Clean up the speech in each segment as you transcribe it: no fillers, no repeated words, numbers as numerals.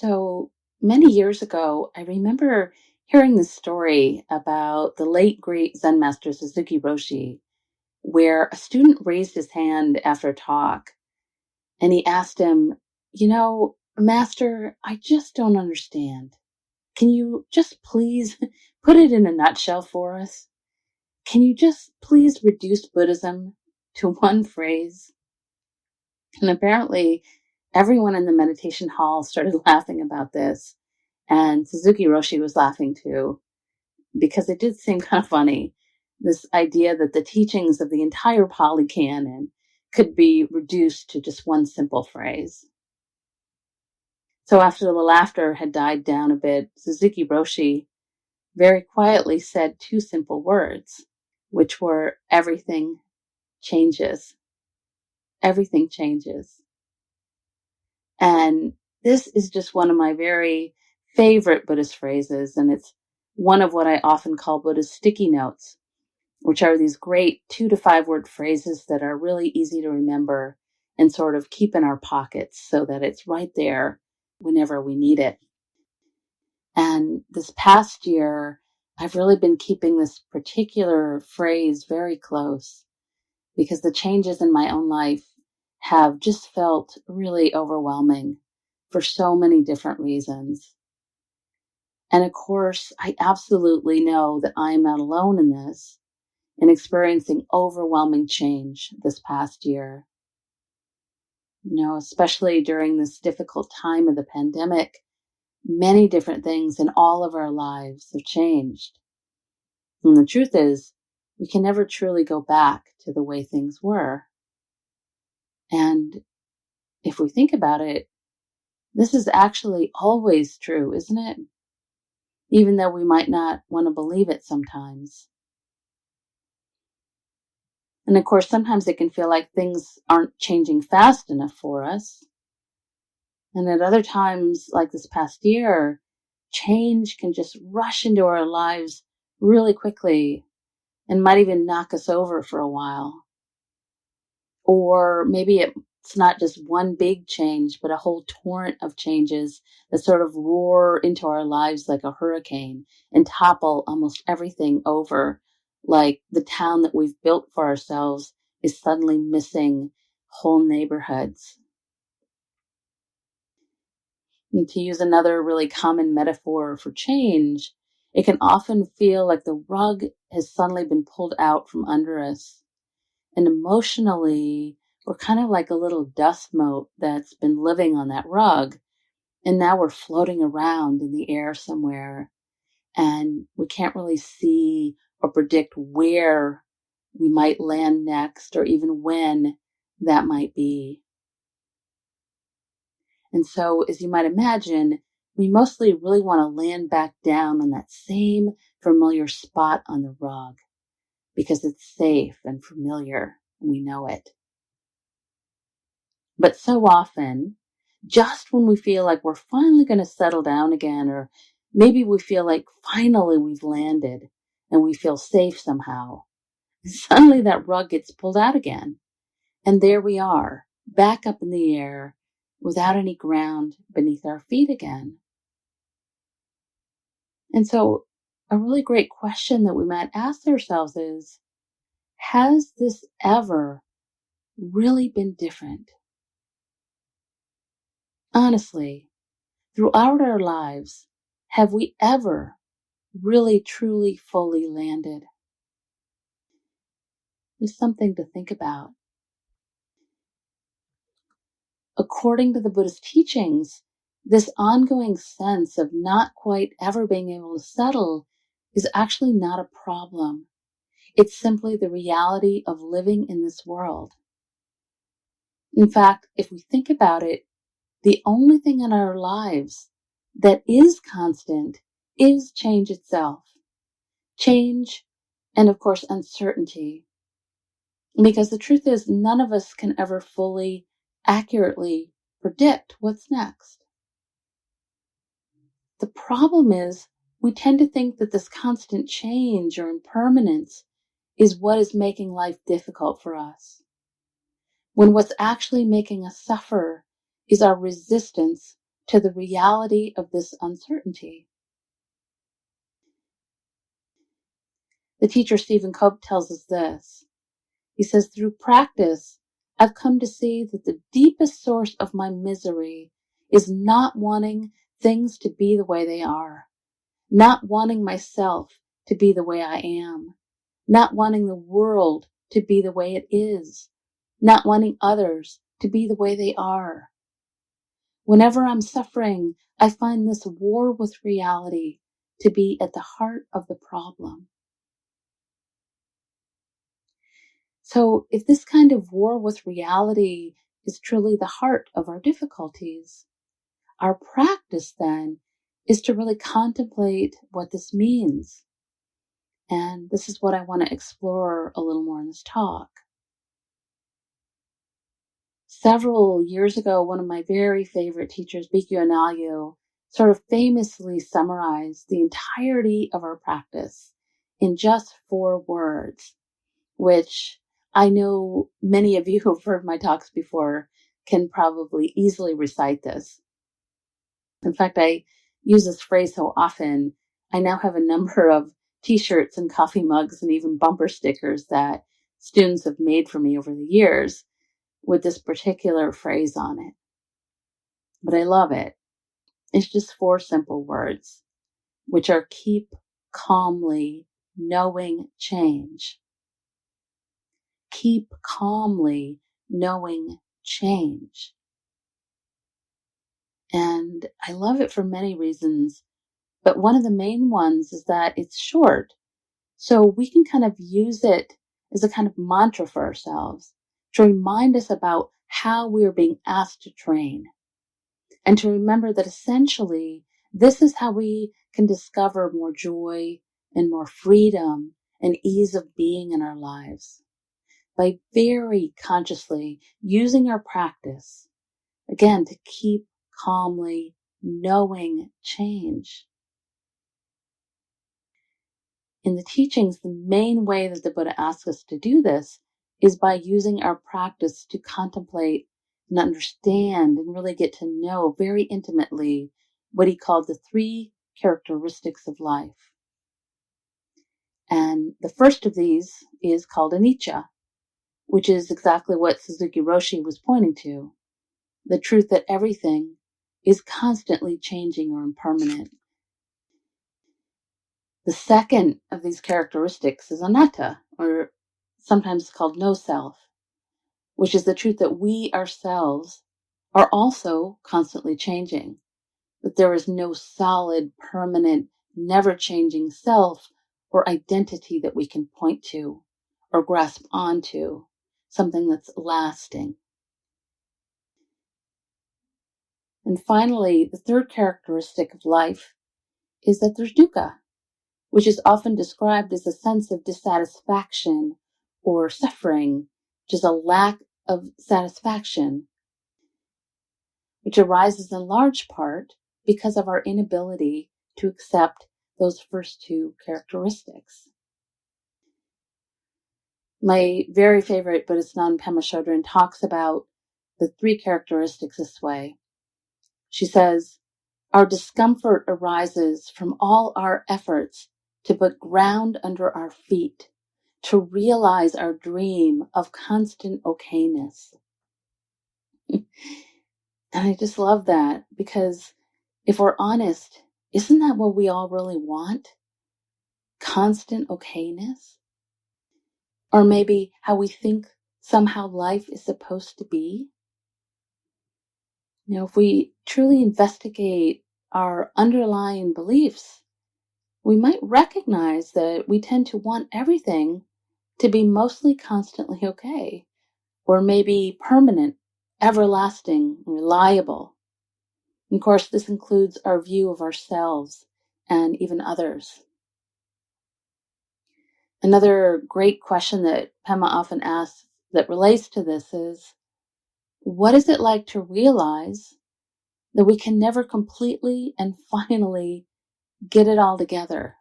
So many years ago, I remember hearing this story about the late great Zen master Suzuki Roshi, where a student raised his hand after a talk and he asked him, Master, I just don't understand. Can you just please put it in a nutshell for us? Can you just please reduce Buddhism to one phrase? And apparently, everyone in the meditation hall started laughing about this. And Suzuki Roshi was laughing too, because it did seem kind of funny. This idea that the teachings of the entire Pali Canon could be reduced to just one simple phrase. So after the laughter had died down a bit, Suzuki Roshi very quietly said two simple words, which were everything changes. Everything changes. And this is just one of my very favorite Buddhist phrases, and it's one of what I often call Buddhist sticky notes, which are these great 2 to 5 word phrases that are really easy to remember and sort of keep in our pockets so that it's right there whenever we need it. And this past year, I've really been keeping this particular phrase very close because the changes in my own life have just felt really overwhelming for so many different reasons. And of course, I absolutely know that I am not alone in this, in experiencing overwhelming change this past year. Especially during this difficult time of the pandemic, many different things in all of our lives have changed. And the truth is, we can never truly go back to the way things were. And if we think about it, this is actually always true, isn't it? Even though we might not want to believe it sometimes. And of course, sometimes it can feel like things aren't changing fast enough for us. And at other times, like this past year, change can just rush into our lives really quickly and might even knock us over for a while. Or maybe it's not just one big change, but a whole torrent of changes that sort of roar into our lives like a hurricane and topple almost everything over, like the town that we've built for ourselves is suddenly missing whole neighborhoods. And to use another really common metaphor for change, it can often feel like the rug has suddenly been pulled out from under us. And emotionally, we're kind of like a little dust mote that's been living on that rug. And now we're floating around in the air somewhere. And we can't really see or predict where we might land next or even when that might be. And so, as you might imagine, we mostly really want to land back down on that same familiar spot on the rug because it's safe and familiar and we know it. But so often, just when we feel like we're finally going to settle down again, or maybe we feel like finally we've landed and we feel safe somehow, suddenly that rug gets pulled out again. And there we are, back up in the air, without any ground beneath our feet again. And so a really great question that we might ask ourselves is, has this ever really been different? Honestly, throughout our lives, have we ever really, truly, fully landed? There's something to think about. According to the Buddhist teachings, this ongoing sense of not quite ever being able to settle is actually not a problem. It's simply the reality of living in this world. In fact, if we think about it, the only thing in our lives that is constant is change itself. Change and, of course, uncertainty. Because the truth is, none of us can ever fully, accurately predict what's next. The problem is, we tend to think that this constant change or impermanence is what is making life difficult for us, when what's actually making us suffer is our resistance to the reality of this uncertainty. The teacher Stephen Cope tells us this. He says, through practice, I've come to see that the deepest source of my misery is not wanting things to be the way they are, not wanting myself to be the way I am, not wanting the world to be the way it is, not wanting others to be the way they are. Whenever I'm suffering, I find this war with reality to be at the heart of the problem. So if this kind of war with reality is truly the heart of our difficulties, our practice then is to really contemplate what this means. And this is what I want to explore a little more in this talk. Several years ago, one of my very favorite teachers, Bhikkhu Analayu, sort of famously summarized the entirety of our practice in just 4 words, which I know many of you who've heard my talks before can probably easily recite this. In fact, I use this phrase so often, I now have a number of t-shirts and coffee mugs and even bumper stickers that students have made for me over the years with this particular phrase on it. But I love it. It's just 4 simple words, which are keep calmly knowing change. Keep calmly knowing change. And I love it for many reasons, but one of the main ones is that it's short. So we can kind of use it as a kind of mantra for ourselves to remind us about how we are being asked to train. And to remember that essentially, this is how we can discover more joy and more freedom and ease of being in our lives. By very consciously using our practice, again, to keep calmly knowing change. In the teachings, the main way that the Buddha asks us to do this is by using our practice to contemplate and understand and really get to know very intimately what he called the 3 characteristics of life. And the first of these is called anicca, which is exactly what Suzuki Roshi was pointing to. The truth that everything is constantly changing or impermanent. The second of these characteristics is anatta, or sometimes called no self, which is the truth that we ourselves are also constantly changing, that there is no solid, permanent, never-changing self or identity that we can point to or grasp onto, something that's lasting. And finally, the third characteristic of life is that there's dukkha, which is often described as a sense of dissatisfaction or suffering, which is a lack of satisfaction, which arises in large part because of our inability to accept those first 2 characteristics. My very favorite Buddhist nun, Pema Chodron, talks about the 3 characteristics this way. She says, our discomfort arises from all our efforts to put ground under our feet, to realize our dream of constant okayness. And I just love that, because if we're honest, isn't that what we all really want? Constant okayness? Or maybe how we think somehow life is supposed to be? If we truly investigate our underlying beliefs, we might recognize that we tend to want everything to be mostly constantly okay, or maybe permanent, everlasting, reliable. And of course, this includes our view of ourselves and even others. Another great question that Pema often asks that relates to this is, what is it like to realize that we can never completely and finally get it all together?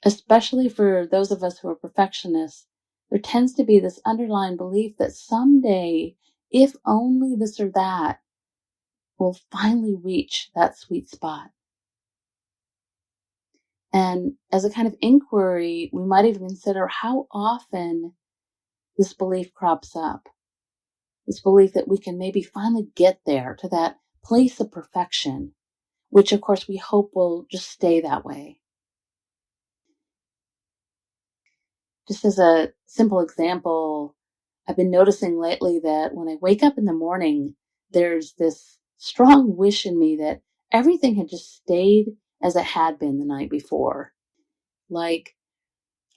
Especially for those of us who are perfectionists, there tends to be this underlying belief that someday if only this or that will finally reach that sweet spot. And as a kind of inquiry, we might even consider how often this belief crops up. This belief that we can maybe finally get there to that place of perfection, which of course we hope will just stay that way. Just as a simple example, I've been noticing lately that when I wake up in the morning, there's this strong wish in me that everything had just stayed as it had been the night before. Like,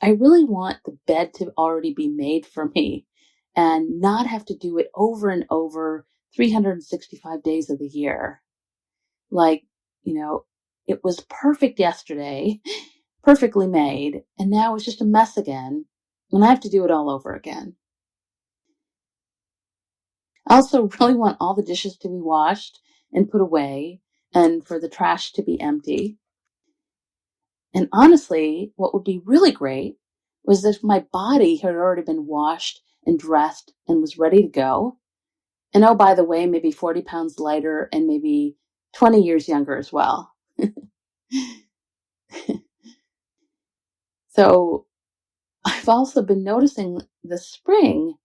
I really want the bed to already be made for me and not have to do it over and over 365 days of the year. Like, it was perfect yesterday, perfectly made, and now it's just a mess again, and I have to do it all over again. I also really want all the dishes to be washed and put away and for the trash to be empty. And honestly, what would be really great was if my body had already been washed and dressed and was ready to go. And oh, by the way, maybe 40 pounds lighter and maybe 20 years younger as well. So I've also been noticing this spring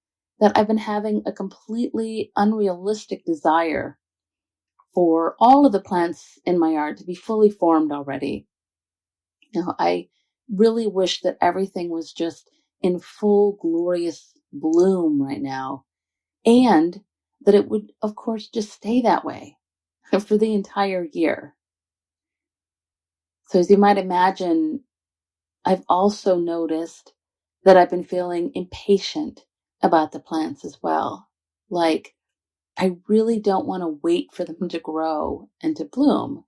that I've been having a completely unrealistic desire for all of the plants in my yard to be fully formed already. I really wish that everything was just in full glorious bloom right now, and that it would, of course, just stay that way for the entire year. So as you might imagine, I've also noticed that I've been feeling impatient about the plants as well. Like, I really don't want to wait for them to grow and to bloom.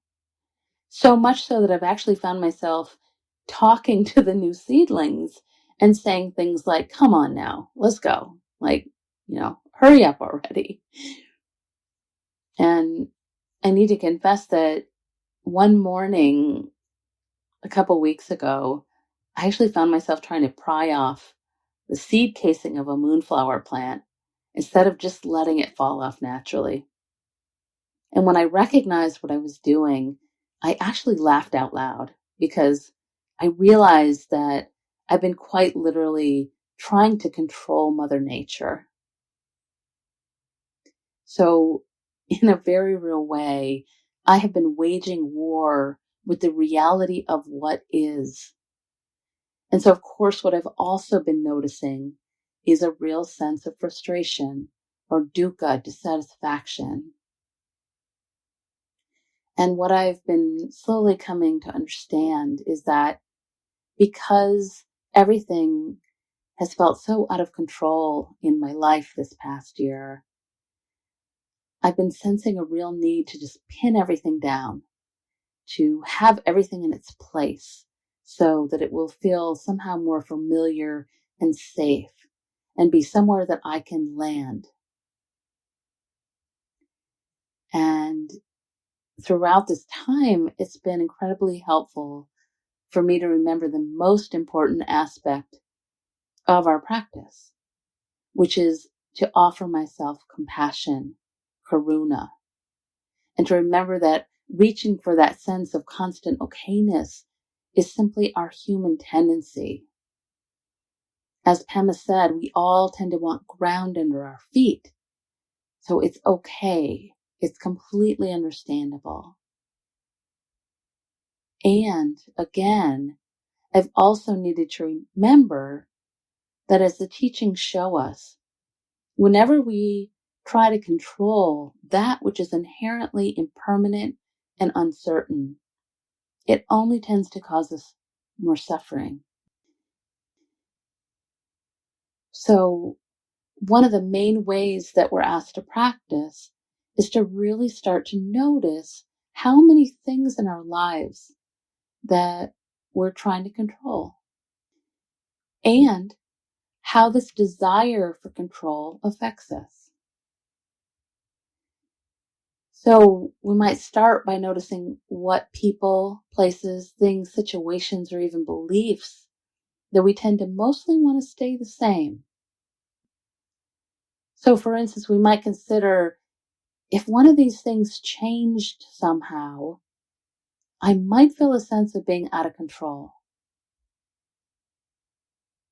So much so that I've actually found myself talking to the new seedlings and saying things like, come on now, let's go. Like, hurry up already. And I need to confess that one morning a couple weeks ago, I actually found myself trying to pry off the seed casing of a moonflower plant instead of just letting it fall off naturally. And when I recognized what I was doing, I actually laughed out loud because I realized that I've been quite literally trying to control Mother Nature. So in a very real way, I have been waging war with the reality of what is. And so, of course, what I've also been noticing is a real sense of frustration or dukkha, dissatisfaction. And what I've been slowly coming to understand is that because everything has felt so out of control in my life this past year, I've been sensing a real need to just pin everything down, to have everything in its place so that it will feel somehow more familiar and safe and be somewhere that I can land. And throughout this time, it's been incredibly helpful for me to remember the most important aspect of our practice, which is to offer myself compassion, karuna, and to remember that reaching for that sense of constant okayness is simply our human tendency. As Pema said, we all tend to want ground under our feet. So it's okay. It's completely understandable. And again, I've also needed to remember that as the teachings show us, whenever we try to control that which is inherently impermanent and uncertain, it only tends to cause us more suffering. So one of the main ways that we're asked to practice is to really start to notice how many things in our lives that we're trying to control and how this desire for control affects us. So we might start by noticing what people, places, things, situations, or even beliefs that we tend to mostly want to stay the same. So, for instance, we might consider if one of these things changed somehow, I might feel a sense of being out of control.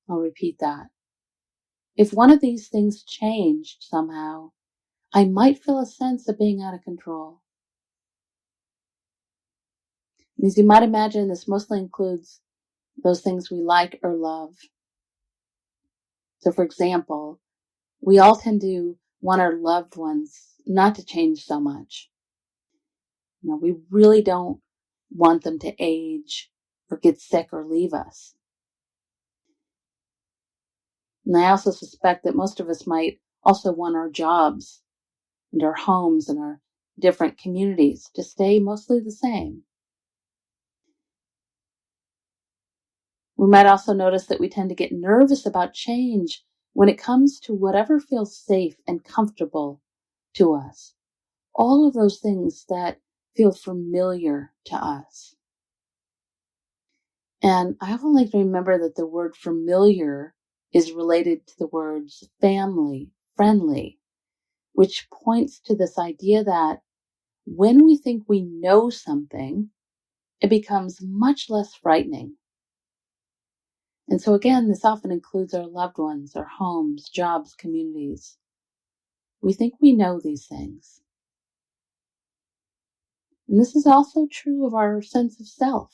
I'll repeat that. If one of these things changed somehow, I might feel a sense of being out of control. As you might imagine, this mostly includes those things we like or love. So, for example, we all tend to want our loved ones not to change so much. We really don't want them to age or get sick or leave us. And I also suspect that most of us might also want our jobs and our homes and our different communities to stay mostly the same. We might also notice that we tend to get nervous about change when it comes to whatever feels safe and comfortable to us. All of those things that feel familiar to us. And I often like to remember that the word familiar is related to the words family, friendly, which points to this idea that when we think we know something, it becomes much less frightening. And so again, this often includes our loved ones, our homes, jobs, communities. We think we know these things. And this is also true of our sense of self,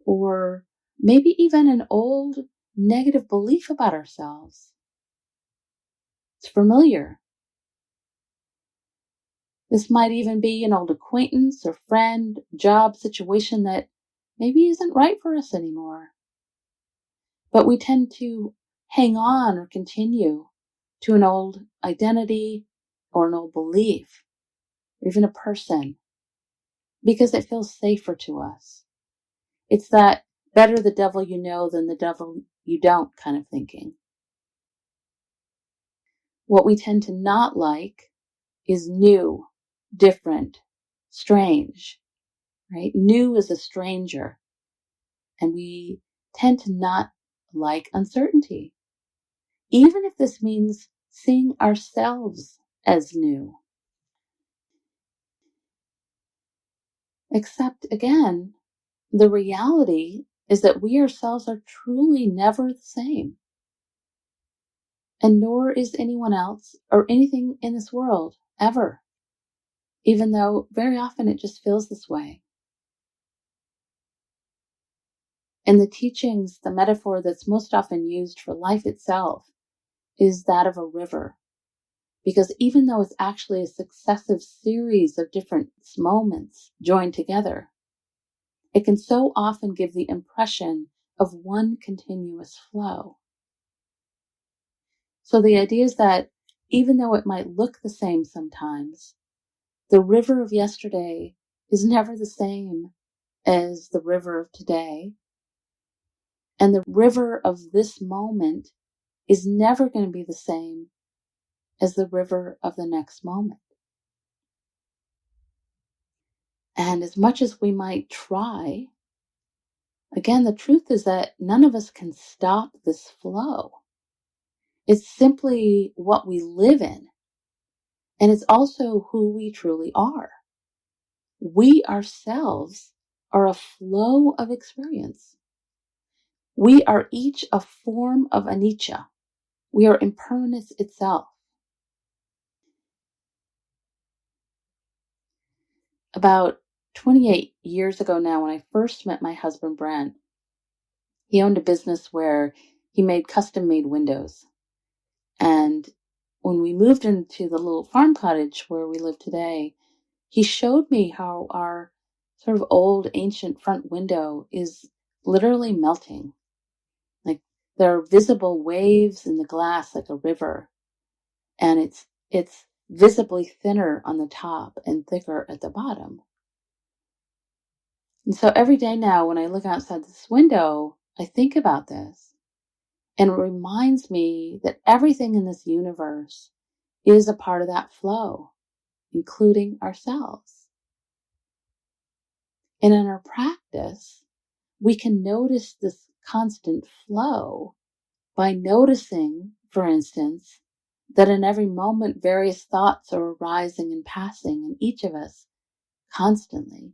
or maybe even an old negative belief about ourselves. It's familiar. This might even be an old acquaintance or friend, job situation that maybe isn't right for us anymore. But we tend to hang on or continue to an old identity or an old belief, or even a person, because it feels safer to us. It's that better the devil you know than the devil you don't kind of thinking. What we tend to not like is new, different, strange, right? New is a stranger, and we tend to not like uncertainty, even if this means seeing ourselves as new. Except, again, the reality is that we ourselves are truly never the same. And nor is anyone else or anything in this world, ever. Even though very often it just feels this way. In the teachings, the metaphor that's most often used for life itself is that of a river. Because even though it's actually a successive series of different moments joined together, it can so often give the impression of one continuous flow. So the idea is that even though it might look the same sometimes, the river of yesterday is never the same as the river of today. And the river of this moment is never going to be the same as the river of the next moment. And as much as we might try, again, the truth is that none of us can stop this flow. It's simply what we live in. And it's also who we truly are. We ourselves are a flow of experience. We are each a form of anicca. We are impermanence itself. About 28 years ago now, when I first met my husband, Brent, he owned a business where he made custom-made windows. And when we moved into the little farm cottage where we live today, he showed me how our sort of old ancient front window is literally melting. Like there are visible waves in the glass like a river, and it's visibly thinner on the top and thicker at the bottom. And so every day now when I look outside this window, I think about this, and it reminds me that everything in this universe is a part of that flow, including ourselves. And in our practice, we can notice this constant flow by noticing, for instance, that in every moment various thoughts are arising and passing in each of us constantly.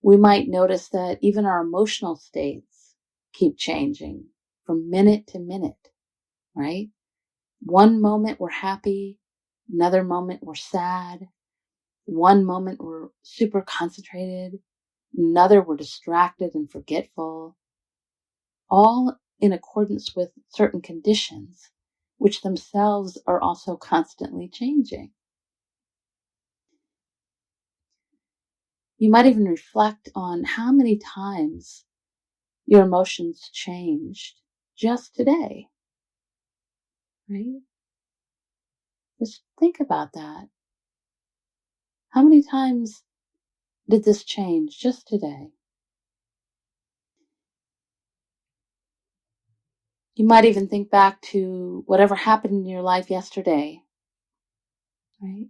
We might notice that even our emotional states keep changing from minute to minute, right? One moment we're happy, another moment we're sad, one moment we're super concentrated, another we're distracted and forgetful, all in accordance with certain conditions, which themselves are also constantly changing. You might even reflect on how many times your emotions changed just today, right? Just think about that. How many times did this change just today? You might even think back to whatever happened in your life yesterday, right?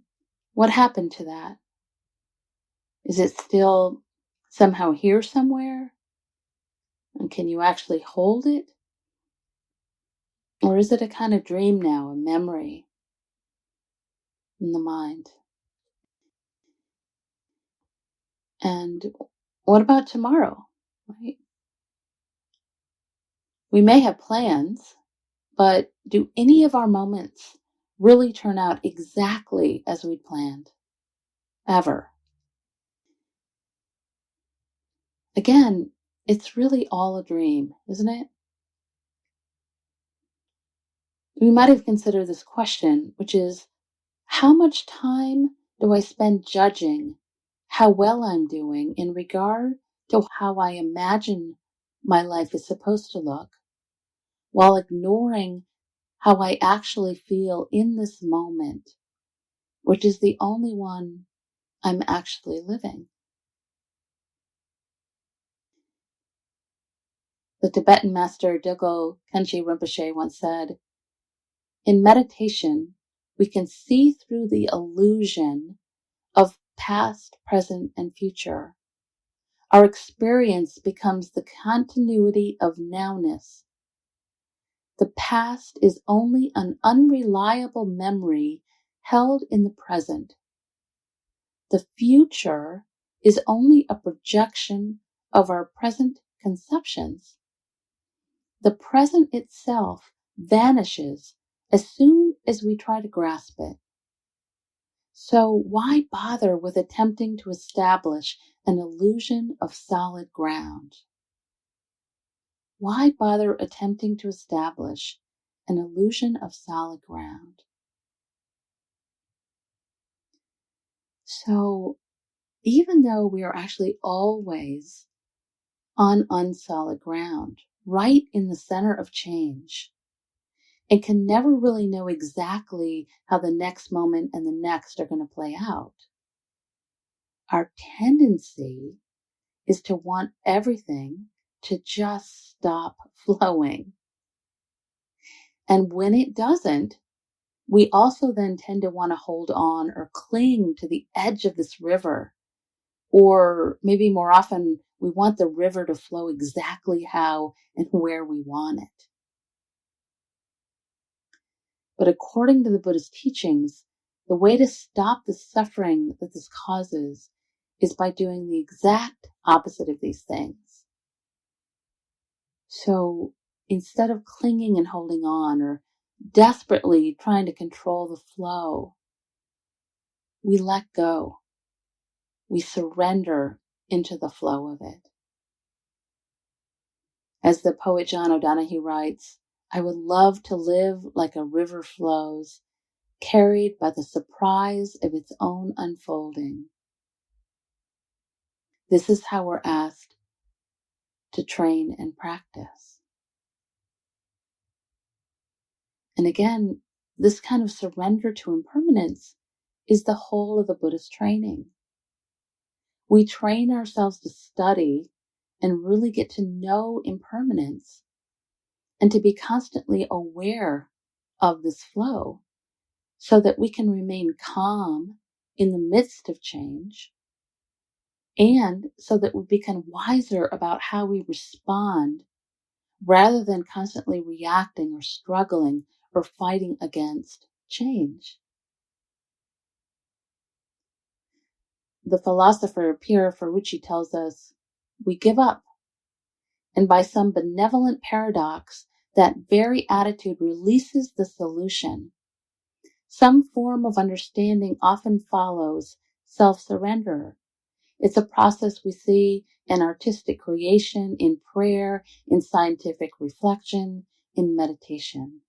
What happened to that? Is it still somehow here somewhere? And can you actually hold it? Or is it a kind of dream now, a memory in the mind? And what about tomorrow, right? We may have plans, but do any of our moments really turn out exactly as we planned? Ever? Again, it's really all a dream, isn't it? We might have considered this question, which is, how much time do I spend judging how well I'm doing in regard to how I imagine my life is supposed to look, while ignoring how I actually feel in this moment, which is the only one I'm actually living? The Tibetan master Dilgo Khenche Rinpoche once said, in meditation, we can see through the illusion of past, present, and future. Our experience becomes the continuity of nowness. The past is only an unreliable memory held in the present. The future is only a projection of our present conceptions. The present itself vanishes as soon as we try to grasp it. So why bother with attempting to establish an illusion of solid ground? Why bother attempting to establish an illusion of solid ground? So even though we are actually always on unsolid ground, right in the center of change, and can never really know exactly how the next moment and the next are going to play out, our tendency is to want everything to just stop flowing. And when it doesn't, we also then tend to want to hold on or cling to the edge of this river. Or maybe more often, we want the river to flow exactly how and where we want it. But according to the Buddhist teachings, the way to stop the suffering that this causes is by doing the exact opposite of these things. So instead of clinging and holding on or desperately trying to control the flow, we let go. We surrender into the flow of it. As the poet John O'Donohue writes, I would love to live like a river flows, carried by the surprise of its own unfolding. This is how we're asked to train and practice. And again, this kind of surrender to impermanence is the whole of the Buddhist training. We train ourselves to study and really get to know impermanence and to be constantly aware of this flow so that we can remain calm in the midst of change and so that we become wiser about how we respond rather than constantly reacting or struggling or fighting against change. The philosopher Pierre Ferrucci tells us we give up, and by some benevolent paradox, that very attitude releases the solution. Some form of understanding often follows self-surrender. It's a process we see in artistic creation, in prayer, in scientific reflection, in meditation.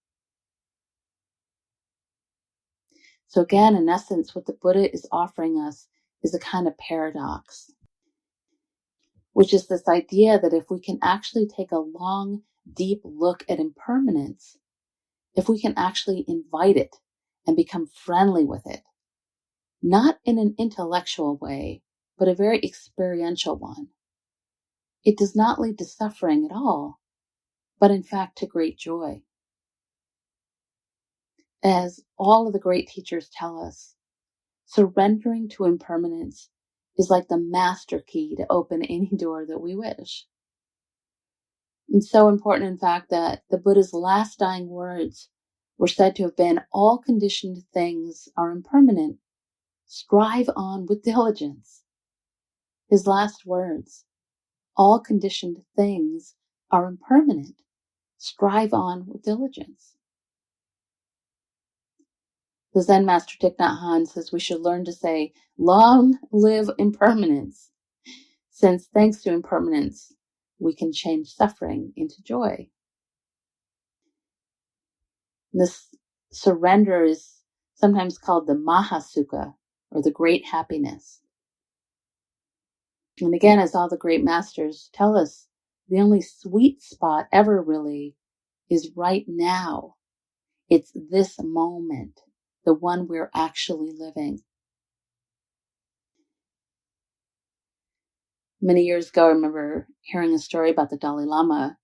So again, in essence, what the Buddha is offering us is a kind of paradox, which is this idea that if we can actually take a long, deep look at impermanence, if we can actually invite it and become friendly with it, not in an intellectual way, but a very experiential one, it does not lead to suffering at all, but in fact to great joy. As all of the great teachers tell us, surrendering to impermanence is like the master key to open any door that we wish. It's so important, in fact, that the Buddha's last dying words were said to have been, "All conditioned things are impermanent. Strive on with diligence." His last words, "All conditioned things are impermanent. Strive on with diligence." The Zen master Thich Nhat Hanh says we should learn to say, "Long live impermanence," since thanks to impermanence, we can change suffering into joy. This surrender is sometimes called the Mahasukha, or the great happiness. And again, as all the great masters tell us, the only sweet spot ever really is right now. It's this moment, the one we're actually living. Many years ago, I remember hearing a story about the Dalai Lama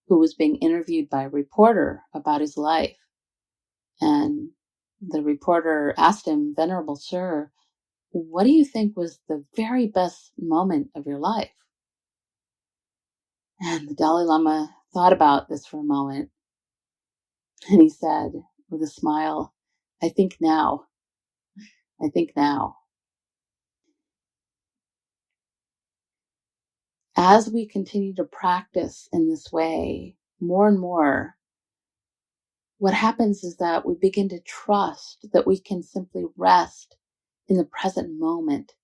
who was being interviewed by a reporter about his life. And the reporter asked him, "Venerable Sir, what do you think was the very best moment of your life?" And the Dalai Lama thought about this for a moment. And he said with a smile, I think now. As we continue to practice in this way, more and more, what happens is that we begin to trust that we can simply rest in the present moment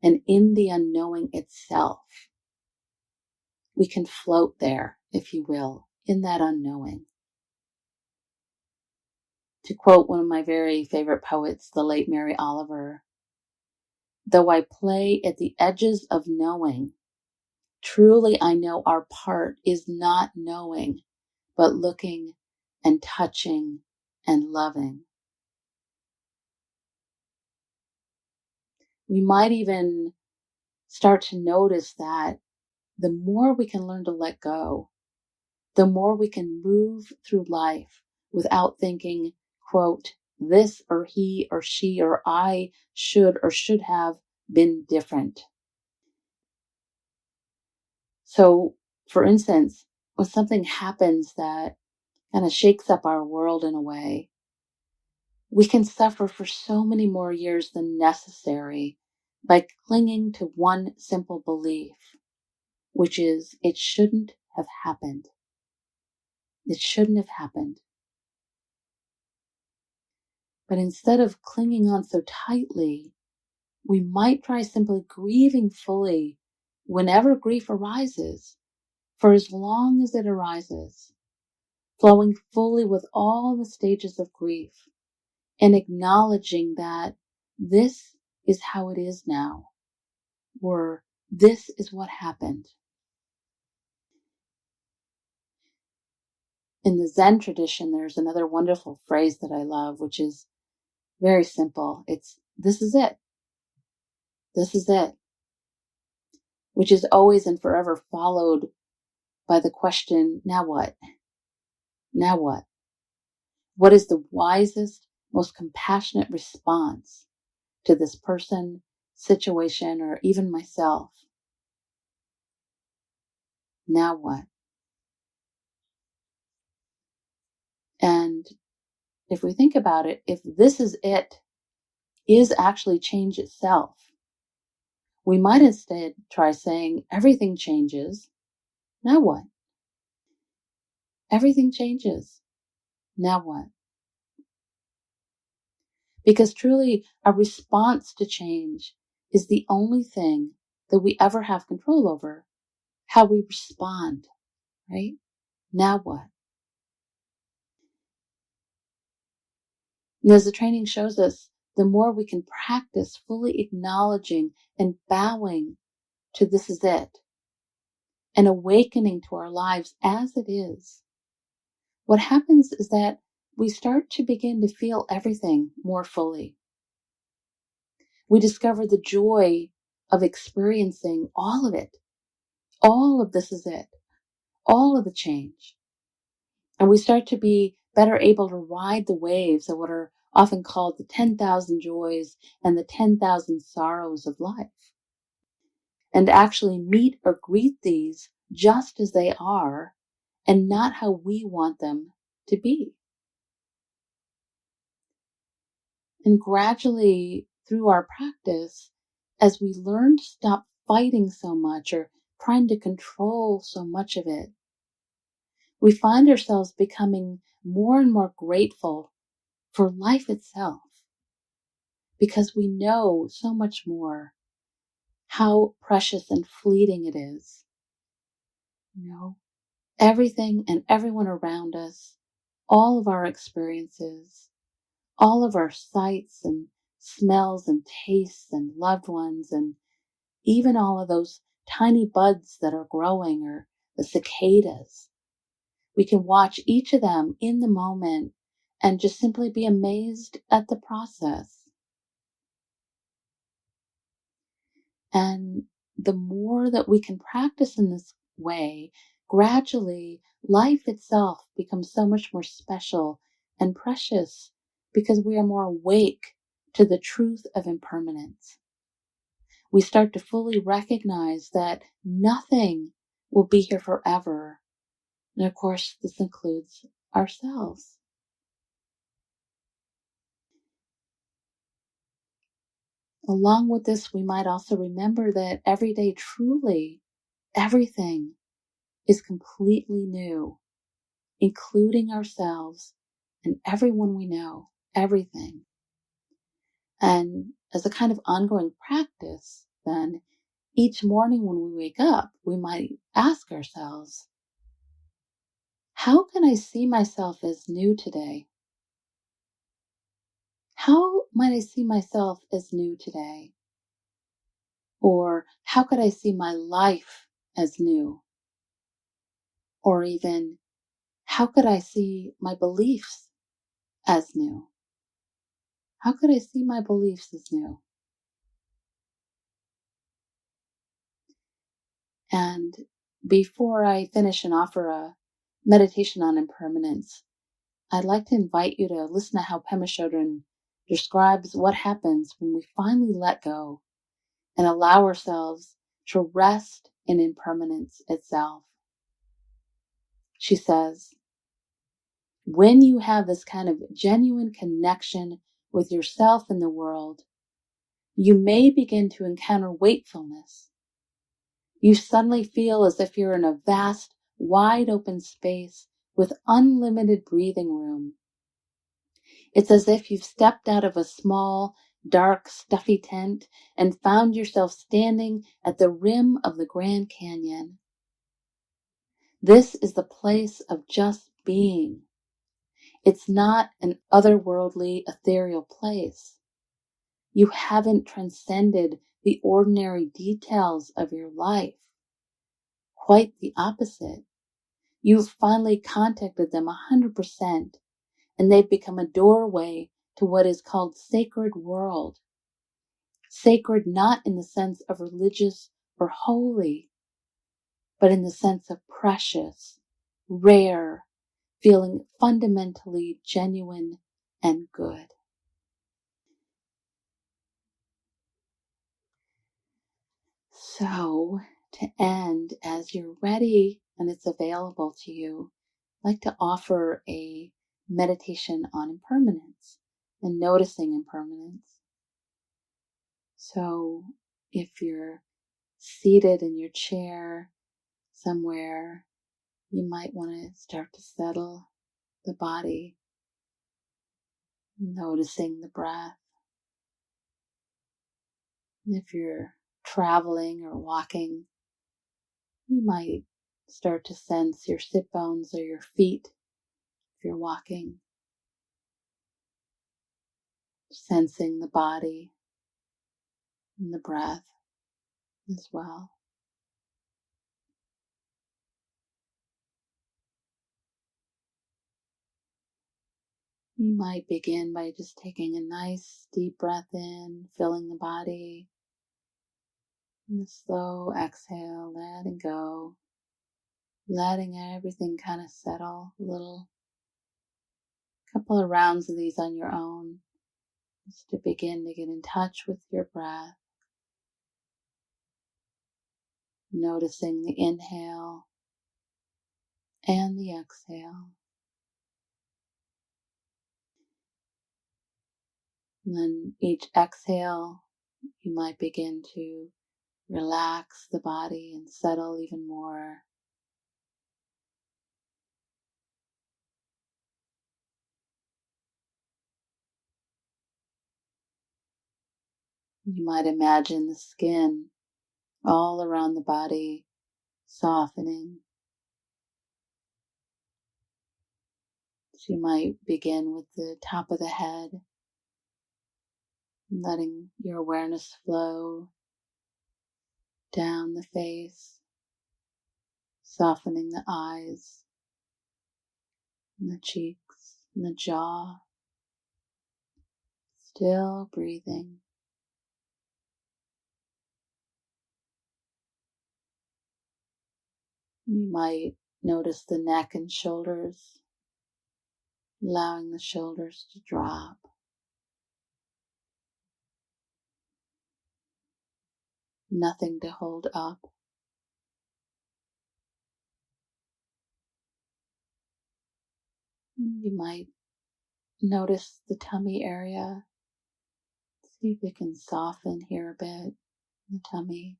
and in the unknowing itself. We can float there, if you will, in that unknowing. To quote one of my very favorite poets, the late Mary Oliver, "Though I play at the edges of knowing, truly I know our part is not knowing, but looking and touching and loving." We might even start to notice that the more we can learn to let go, the more we can move through life without thinking, quote, this or he or she or I should or should have been different. So, for instance, when something happens that kind of shakes up our world in a way, we can suffer for so many more years than necessary by clinging to one simple belief, which is it shouldn't have happened. It shouldn't have happened. But instead of clinging on so tightly, we might try simply grieving fully whenever grief arises, for as long as it arises, flowing fully with all the stages of grief, and acknowledging that this is how it is now, or this is what happened. In the Zen tradition, there's another wonderful phrase that I love, which is very simple. It's, this is it. This is it. Which is always and forever followed by the question, now what? Now what? What is the wisest, most compassionate response to this person, situation, or even myself? Now what? And if we think about it, if this is it, is actually change itself, we might instead try saying, everything changes. Now what? Everything changes. Now what? Because truly, a response to change is the only thing that we ever have control over, how we respond, right? Now what? And as the training shows us, the more we can practice fully acknowledging and bowing to this is it, and awakening to our lives as it is, what happens is that we start to begin to feel everything more fully. We discover the joy of experiencing all of it. All of this is it. All of the change. And we start to be better able to ride the waves of what are often called the 10,000 joys and the 10,000 sorrows of life. And actually meet or greet these just as they are and not how we want them to be. And gradually, through our practice, as we learn to stop fighting so much or trying to control so much of it, we find ourselves becoming more and more grateful for life itself because we know so much more how precious and fleeting it is. You know, everything and everyone around us, all of our experiences, all of our sights and smells and tastes and loved ones, and even all of those tiny buds that are growing or the cicadas. We can watch each of them in the moment and just simply be amazed at the process. And the more that we can practice in this way, gradually life itself becomes so much more special and precious because we are more awake to the truth of impermanence. We start to fully recognize that nothing will be here forever. And of course, this includes ourselves. Along with this, we might also remember that every day, truly, everything is completely new, including ourselves and everyone we know, everything. And as a kind of ongoing practice, then each morning when we wake up, we might ask ourselves, how can I see myself as new today? How might I see myself as new today? Or how could I see my life as new? Or even, how could I see my beliefs as new? How could I see my beliefs as new? And before I finish and offer a meditation on impermanence, I'd like to invite you to listen to how Pema Chodron describes what happens when we finally let go and allow ourselves to rest in impermanence itself. She says, when you have this kind of genuine connection with yourself and the world, you may begin to encounter wakefulness. You suddenly feel as if you're in a vast, wide open space with unlimited breathing room. It's as if you've stepped out of a small, dark, stuffy tent and found yourself standing at the rim of the Grand Canyon. This is the place of just being. It's not an otherworldly, ethereal place. You haven't transcended the ordinary details of your life. Quite the opposite. You've finally contacted them 100%, and they've become a doorway to what is called sacred world. Sacred not in the sense of religious or holy, but in the sense of precious, rare, feeling fundamentally genuine and good. So, to end, as you're ready and it's available to you, I'd like to offer a meditation on impermanence and noticing impermanence. So if you're seated in your chair somewhere, you might want to start to settle the body, noticing the breath. And if you're traveling or walking, you might start to sense your sit bones or your feet if you're walking, sensing the body and the breath as well. You might begin by just taking a nice deep breath in, filling the body, and a slow exhale, letting go, letting everything kind of settle a little. Couple of rounds of these on your own, just to begin to get in touch with your breath, noticing the inhale and the exhale. And then each exhale, you might begin to relax the body and settle even more. You might imagine the skin all around the body softening. So you might begin with the top of the head, letting your awareness flow down the face, softening the eyes and the cheeks and the jaw, still breathing. You might notice the neck and shoulders, allowing the shoulders to drop. Nothing to hold up. You might notice the tummy area. See if you can soften here a bit, the tummy.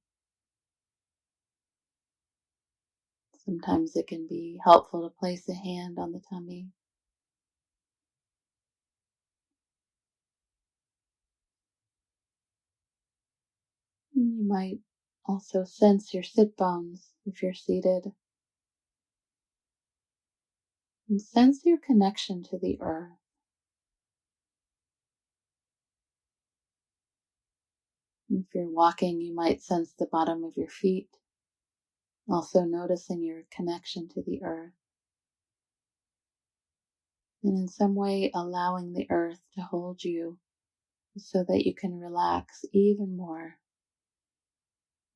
Sometimes it can be helpful to place a hand on the tummy. You might also sense your sit bones if you're seated. And sense your connection to the earth. If you're walking, you might sense the bottom of your feet, also noticing your connection to the earth. And in some way allowing the earth to hold you so that you can relax even more.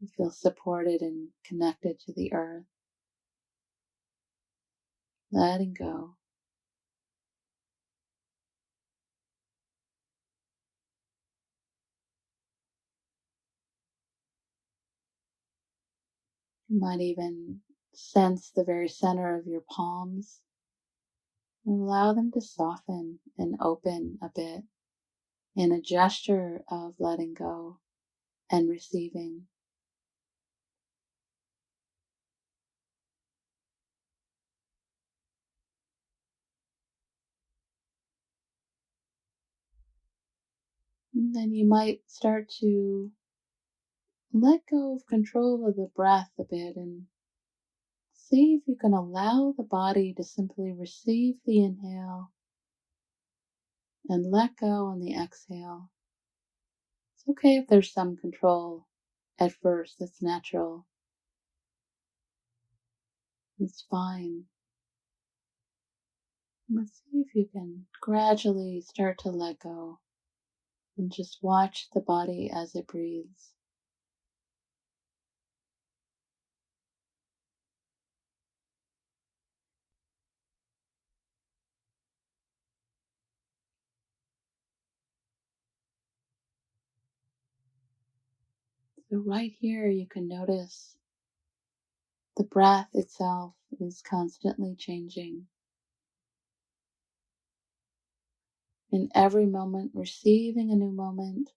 You feel supported and connected to the earth. Letting go. You might even sense the very center of your palms and allow them to soften and open a bit in a gesture of letting go and receiving. And then you might start to let go of control of the breath a bit and see if you can allow the body to simply receive the inhale and let go on the exhale. It's okay if there's some control at first, that's natural. It's fine. But see if you can gradually start to let go and just watch the body as it breathes. So right here you can notice the breath itself is constantly changing. In every moment, receiving a new moment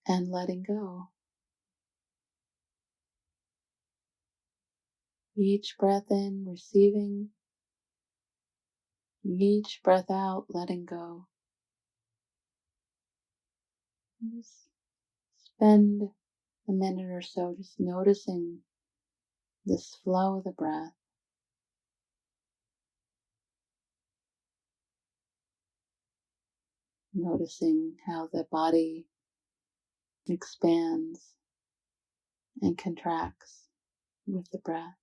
and letting go. Each breath in, receiving. Each breath out, letting go. Just spend a minute or so just noticing this flow of the breath. Noticing how the body expands and contracts with the breath.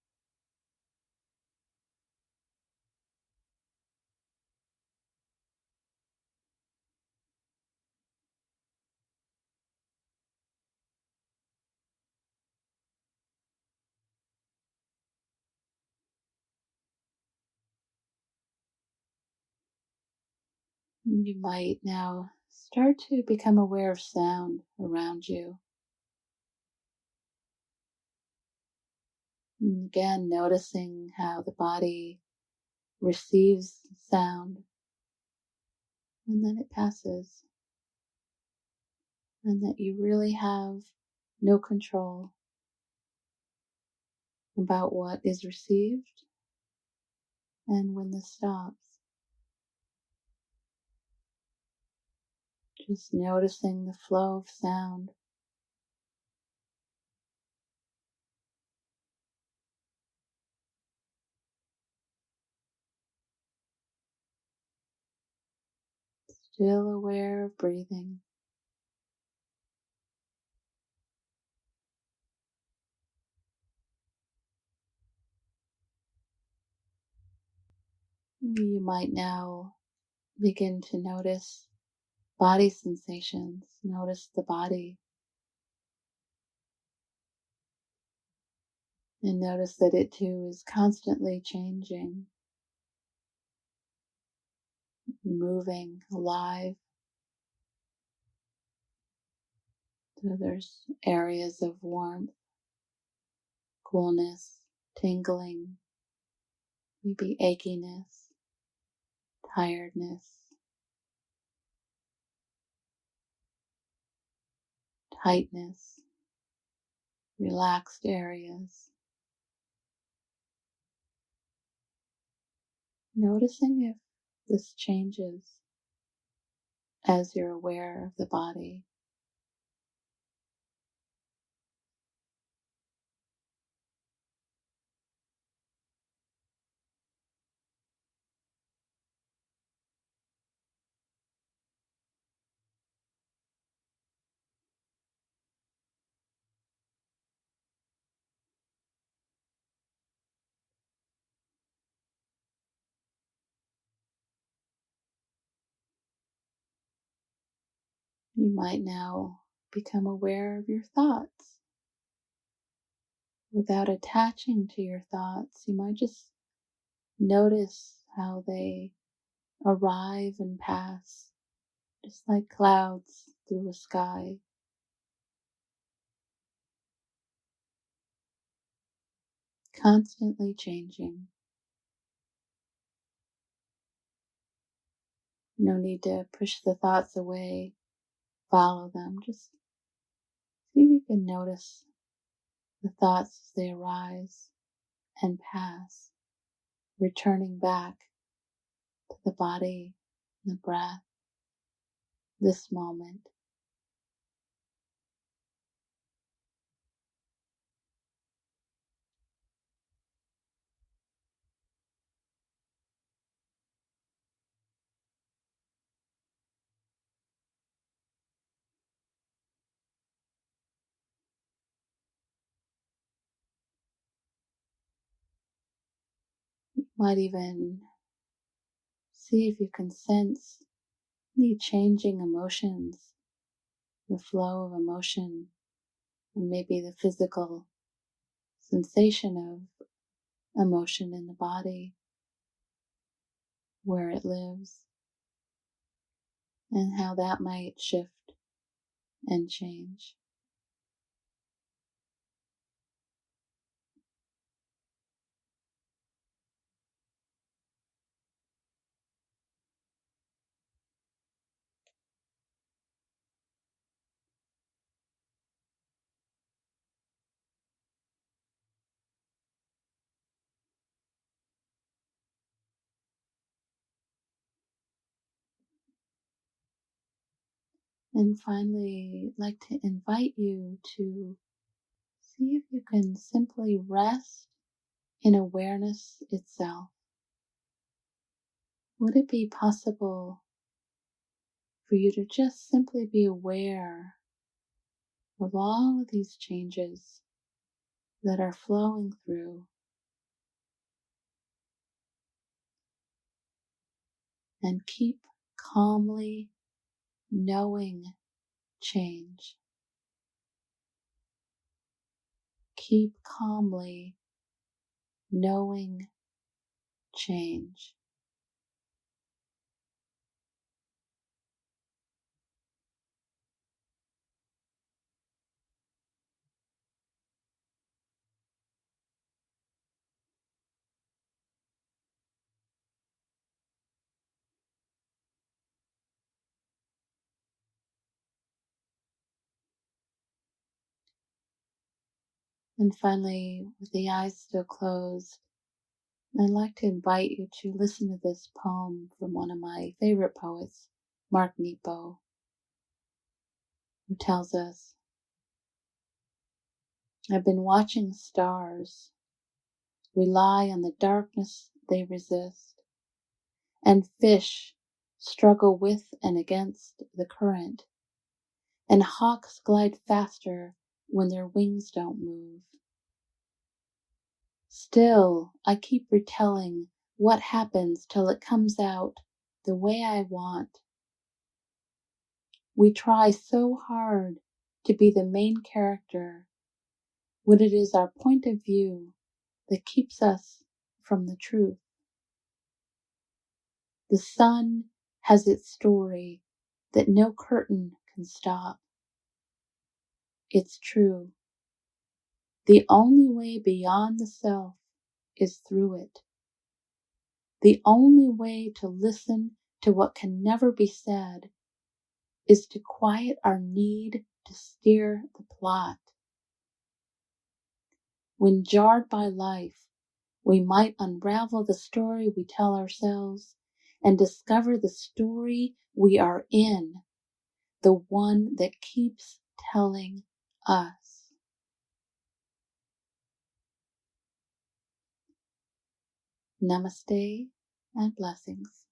You might now start to become aware of sound around you. And again, noticing how the body receives sound and then it passes. And that you really have no control about what is received and when this stops. Just noticing the flow of sound. Still aware of breathing. You might now begin to notice body sensations. Notice the body. And notice that it too is constantly changing, moving, alive. So there's areas of warmth, coolness, tingling, maybe achiness, tiredness, tightness, relaxed areas. Noticing if this changes as you're aware of the body. You might now become aware of your thoughts. Without attaching to your thoughts, you might just notice how they arrive and pass, just like clouds through a sky. Constantly changing. No need to push the thoughts away, follow them. Just see if you can notice the thoughts as they arise and pass, returning back to the body, the breath, this moment. You might even see if you can sense any changing emotions, the flow of emotion, and maybe the physical sensation of emotion in the body, where it lives, and how that might shift and change. And finally, I'd like to invite you to see if you can simply rest in awareness itself. Would it be possible for you to just simply be aware of all of these changes that are flowing through, and keep calmly knowing change? Keep calmly knowing change. And finally, with the eyes still closed, I'd like to invite you to listen to this poem from one of my favorite poets, Mark Nepo, who tells us, "I've been watching stars rely on the darkness they resist, and fish struggle with and against the current, and hawks glide faster when their wings don't move. Still, I keep retelling what happens till it comes out the way I want. We try so hard to be the main character when it is our point of view that keeps us from the truth. The sun has its story that no curtain can stop. It's true. The only way beyond the self is through it. The only way to listen to what can never be said is to quiet our need to steer the plot. When jarred by life, we might unravel the story we tell ourselves and discover the story we are in, the one that keeps telling us." Namaste and blessings.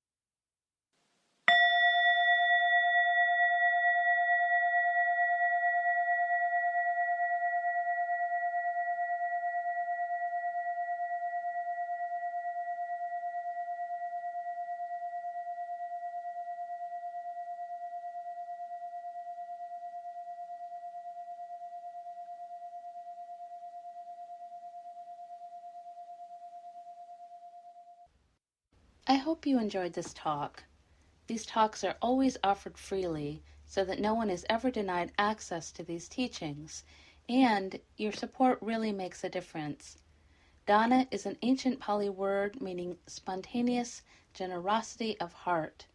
I hope you enjoyed this talk. These talks are always offered freely so that no one is ever denied access to these teachings, and your support really makes a difference. Dana is an ancient Pali word meaning spontaneous generosity of heart.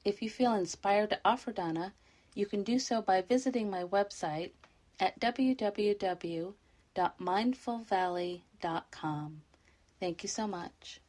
If you feel inspired to offer dana, you can do so by visiting my website at www.mindfulvalley.com. Thank you so much.